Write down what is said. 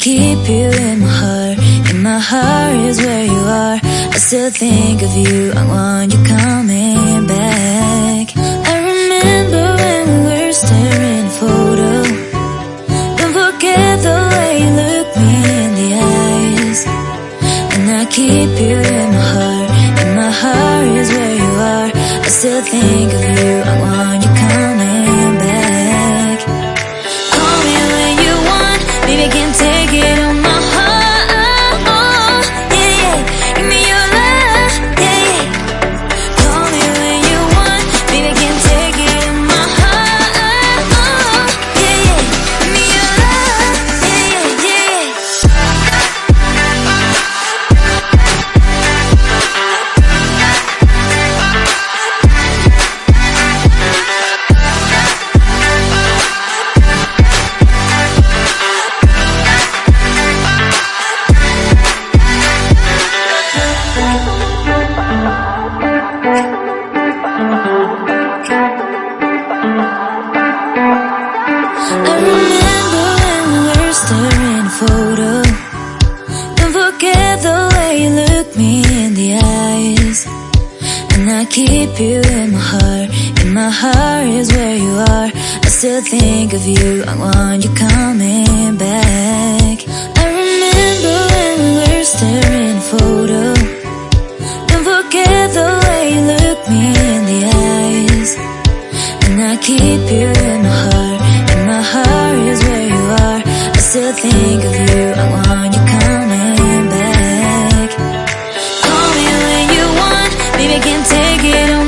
keep you in my heart. In my heart is where you are. I still think of you, I want you coming back. I remember when we were staring at a photo. Don't forget the way you look me in the eyes. And I keep you in my heart. In my heart is where you are. I still think of you, I want you coming back. Call me when you want, baby, I can't take it on my heart. Yeah, yeah, give me your love, yeah, yeah. Call me when you want, baby, I can't take it on my heart. Yeah, yeah, give me your love, yeah, yeah, yeah. I remember when we were staring at a photo. Don't forget the way you look me in the eyes. And I keep you in my heart. In my heart is where you are. I still think of you, I want you coming back. I remember when we were staring at a photo. Don't forget the way you look me in the eyes. And I keep you in my heart. In my heart is where you are. I still think of you, I want you coming back. Call me when you want, baby, I can't take it on